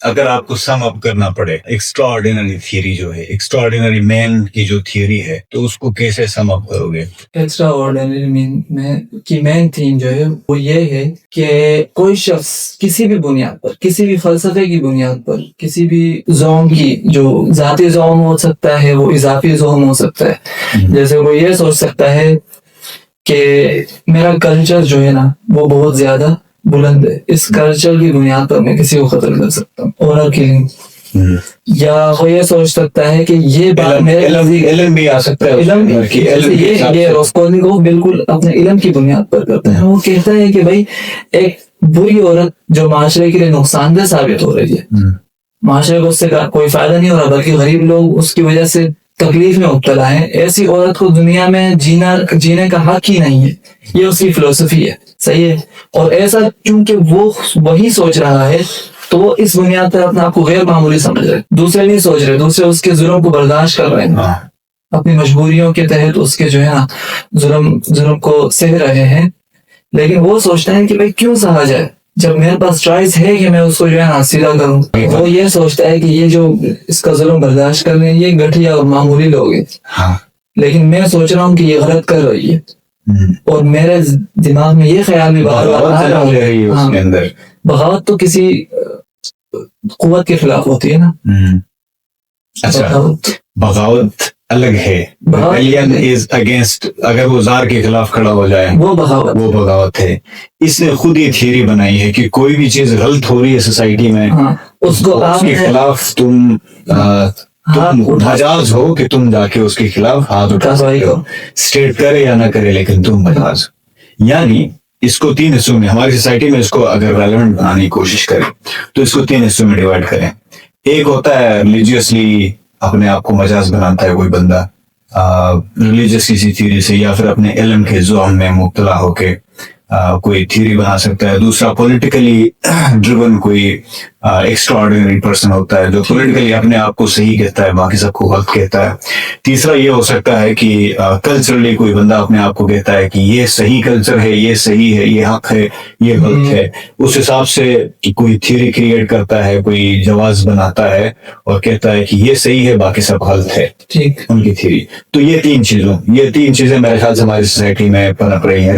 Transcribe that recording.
अगर आपको sum up करना पड़े एक्स्ट्राऑर्डिनरी थियरी जो है, एक्स्ट्राऑर्डिनरी मैन की जो थियरी है, तो उसको कैसे सम अप करोगे? एक्स्ट्राऑर्डिनरी मेन थीम जो है वो ये है कि कोई शख्स किसी भी बुनियाद पर, किसी भी फलसफे की बुनियाद पर, किसी भी ज़ौम की, जो ज़ाती ज़ौम हो सकता है, वो इजाफी ज़ौम हो सकता है। जैसे वो ये सोच सकता है कि मेरा कल्चर जो है ना वो बहुत ज्यादा बुलंद है, इस कल्चर की बुनियाद पर मैं किसी को कत्ल कर सकता हूँ, ऑनर किलिंग। या वो ये सोच सकता है कि ये बात मेरे इल्म भी आ सकता है, ये रॉस्कोनिकोव बिल्कुल अपने इल्म की बुनियाद पर करता है। वो कहता है कि भाई एक बुरी औरत जो माशरे के लिए नुकसानदेह साबित हो रही है, माशरे को उससे कोई फायदा नहीं हो रहा, बल्कि गरीब लोग उसकी वजह से तकलीफ में मुब्तला है, ऐसी औरत को दुनिया में जीने का हक ही नहीं है। ये उसकी फिलोसफी है, सही है। और ऐसा क्योंकि वो वही सोच रहा है, तो वो इस बुनियाद पर अपने आप को गैर मामूली समझ रहे। दूसरे नहीं सोच रहे, दूसरे उसके जुर्म को बर्दाश्त कर रहे हैं, अपनी मजबूरियों के तहत उसके जो है ना जुर्म को सह रहे हैं। लेकिन वो सोचता है कि भाई क्यों सहा जाए जब मेरे पास चॉइस है कि मैं उसको जो है ना सीधा करूं। वो ये सोचता है कि ये जो इसका जुल्म बर्दाश्त कर रहे हैं ये घटिया और मामूली लोग हैं, लेकिन मैं सोच रहा हूँ कि ये गलत कर रही है, और मेरे दिमाग में ये ख्याल भी बगावत तो किसी कुव्वत के खिलाफ होती है ना। अच्छा, बगावत अलग है, रिबेलियन इज अगेंस्ट, अगर वो जार के खिलाफ खड़ा हो जाए वो बगावत है। इसने खुद ये थियरी बनाई है कि कोई भी चीज गलत हो रही है सोसाइटी में, उसके खिलाफ तुम मजाज हो कि तुम जाके उसके खिलाफ हाथ उठा सकते हो, स्टेट करे या ना करे, लेकिन तुम मजाज। यानी इसको 3 हिस्सों में, हमारी सोसाइटी में इसको अगर रेलेवेंट बनाने की कोशिश करें तो इसको 3 हिस्सों में डिवाइड करें। एक होता है रिलीजियसली अपने आप को मजाज बनाता है कोई बंदा, रिलीजियस किसी थ्योरी से या फिर अपने इल्म के ज़ौम में मुब्तला होके कोई थ्योरी बना सकता है। दूसरा पॉलिटिकली ड्रिवन कोई एक्स्ट्राऑर्डिनरी पर्सन होता है जो पॉलिटिकली अपने आप को सही कहता है, बाकी सबको गलत कहता है। तीसरा ये हो सकता है कि कल्चरली कोई बंदा अपने आप को कहता है कि ये सही कल्चर है, ये सही है, ये हक है, ये गलत है। उस हिसाब से कोई थ्योरी क्रिएट करता है, कोई जवाब बनाता है और कहता है कि ये सही है, बाकी सब गलत है, ठीक उनकी थ्योरी। तो ये 3 चीजें मेरे ख्याल से हमारी सोसाइटी में पनप रही है।